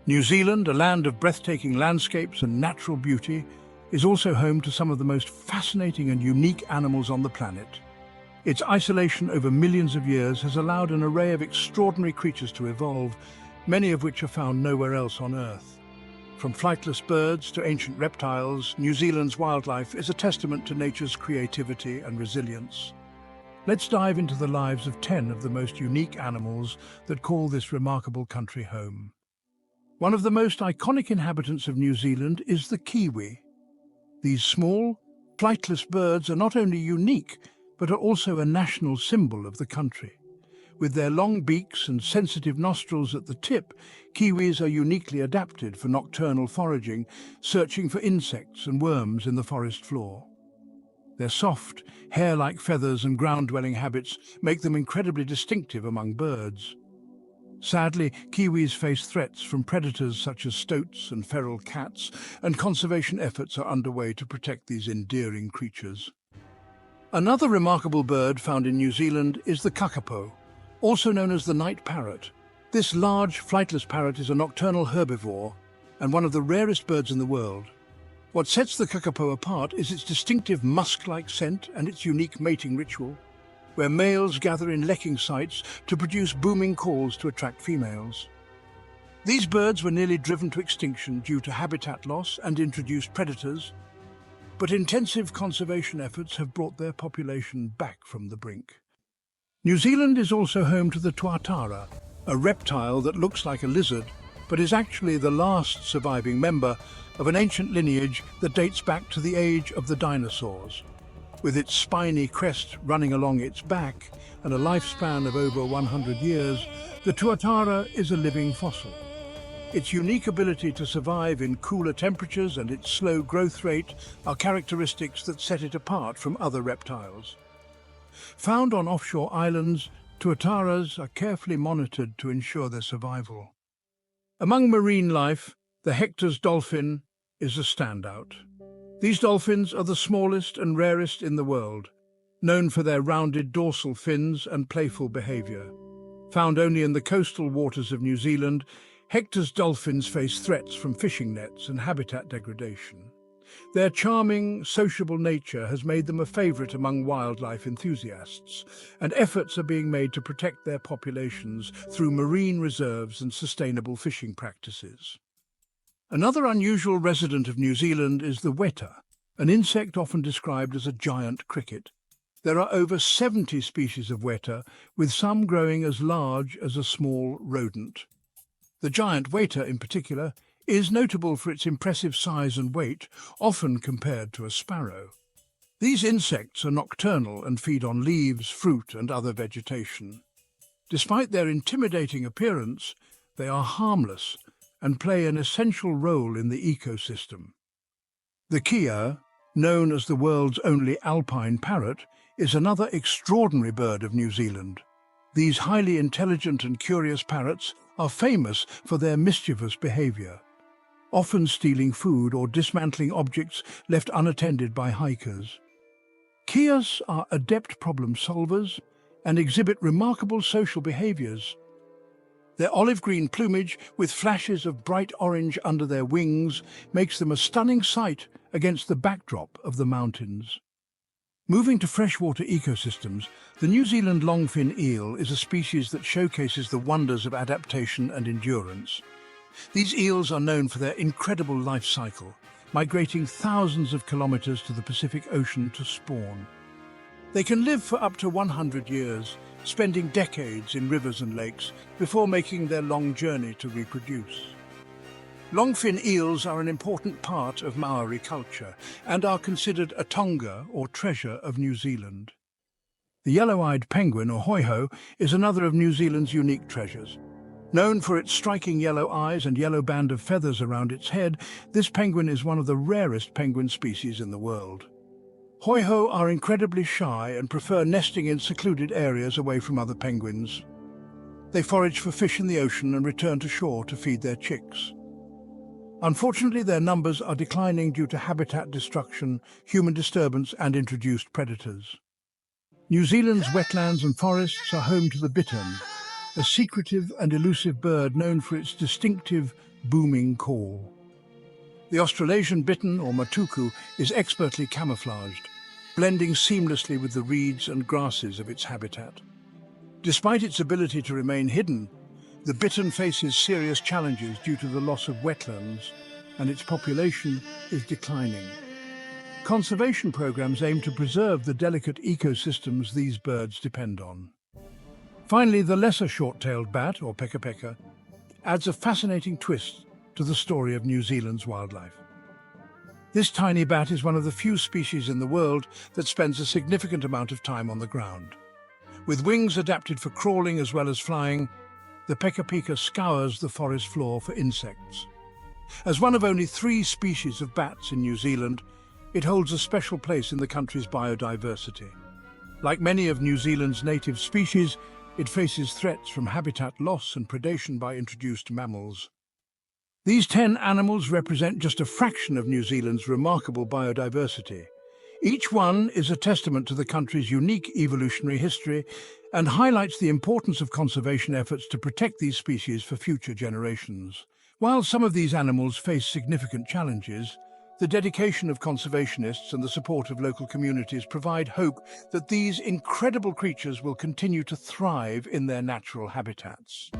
New Zealand, a land of breathtaking landscapes and natural beauty, is also home to some of the most fascinating and unique animals on the planet. Its isolation over millions of years has allowed an array of extraordinary creatures to evolve, many of which are found nowhere else on Earth. From flightless birds to ancient reptiles, New Zealand's wildlife is a testament to nature's creativity and resilience. Let's dive into the lives of 10 of the most unique animals that call this remarkable country home. One of the most iconic inhabitants of New Zealand is the kiwi. These small, flightless birds are not only unique, but are also a national symbol of the country. With their long beaks and sensitive nostrils at the tip, kiwis are uniquely adapted for nocturnal foraging, searching for insects and worms in the forest floor. Their soft, hair-like feathers and ground-dwelling habits make them incredibly distinctive among birds. Sadly, kiwis face threats from predators such as stoats and feral cats, and conservation efforts are underway to protect these endearing creatures. Another remarkable bird found in New Zealand is the kakapo, also known as the night parrot. This large, flightless parrot is a nocturnal herbivore and one of the rarest birds in the world. What sets the kakapo apart is its distinctive musk-like scent and its unique mating ritual, where males gather in lekking sites to produce booming calls to attract females. These birds were nearly driven to extinction due to habitat loss and introduced predators, but intensive conservation efforts have brought their population back from the brink. New Zealand is also home to the tuatara, a reptile that looks like a lizard, but is actually the last surviving member of an ancient lineage that dates back to the age of the dinosaurs. With its spiny crest running along its back and a lifespan of over 100 years, the tuatara is a living fossil. Its unique ability to survive in cooler temperatures and its slow growth rate are characteristics that set it apart from other reptiles. Found on offshore islands, tuataras are carefully monitored to ensure their survival. Among marine life, the Hector's dolphin is a standout. These dolphins are the smallest and rarest in the world, known for their rounded dorsal fins and playful behaviour. Found only in the coastal waters of New Zealand, Hector's dolphins face threats from fishing nets and habitat degradation. Their charming, sociable nature has made them a favourite among wildlife enthusiasts, and efforts are being made to protect their populations through marine reserves and sustainable fishing practices. Another unusual resident of New Zealand is the weta, an insect often described as a giant cricket. There are over 70 species of weta, with some growing as large as a small rodent. The giant weta, in particular, is notable for its impressive size and weight, often compared to a sparrow. These insects are nocturnal and feed on leaves, fruit and other vegetation. Despite their intimidating appearance, they are harmless and play an essential role in the ecosystem. The kea, known as the world's only alpine parrot, is another extraordinary bird of New Zealand. These highly intelligent and curious parrots are famous for their mischievous behaviour, often stealing food or dismantling objects left unattended by hikers. Keas are adept problem solvers and exhibit remarkable social behaviours. Their olive-green plumage, with flashes of bright orange under their wings, makes them a stunning sight against the backdrop of the mountains. Moving to freshwater ecosystems, the New Zealand Longfin Eel is a species that showcases the wonders of adaptation and endurance. These eels are known for their incredible life cycle, migrating thousands of kilometres to the Pacific Ocean to spawn. They can live for up to 100 years, spending decades in rivers and lakes before making their long journey to reproduce. Longfin eels are an important part of Maori culture and are considered a tonga or treasure of New Zealand. The yellow-eyed penguin, or hoiho, is another of New Zealand's unique treasures. Known for its striking yellow eyes and yellow band of feathers around its head, this penguin is one of the rarest penguin species in the world. Hoiho are incredibly shy and prefer nesting in secluded areas away from other penguins. They forage for fish in the ocean and return to shore to feed their chicks. Unfortunately, their numbers are declining due to habitat destruction, human disturbance and introduced predators. New Zealand's wetlands and forests are home to the bittern, a secretive and elusive bird known for its distinctive booming call. The Australasian bittern, or matuku, is expertly camouflaged, blending seamlessly with the reeds and grasses of its habitat. Despite its ability to remain hidden, the bittern faces serious challenges due to the loss of wetlands, and its population is declining. Conservation programs aim to preserve the delicate ecosystems these birds depend on. Finally, the lesser short-tailed bat, or peka, adds a fascinating twist to the story of New Zealand's wildlife. This tiny bat is one of the few species in the world that spends a significant amount of time on the ground. With wings adapted for crawling as well as flying, the peka scours the forest floor for insects. As one of only 3 species of bats in New Zealand, it holds a special place in the country's biodiversity. Like many of New Zealand's native species, it faces threats from habitat loss and predation by introduced mammals. These 10 animals represent just a fraction of New Zealand's remarkable biodiversity. Each one is a testament to the country's unique evolutionary history and highlights the importance of conservation efforts to protect these species for future generations. While some of these animals face significant challenges, the dedication of conservationists and the support of local communities provide hope that these incredible creatures will continue to thrive in their natural habitats.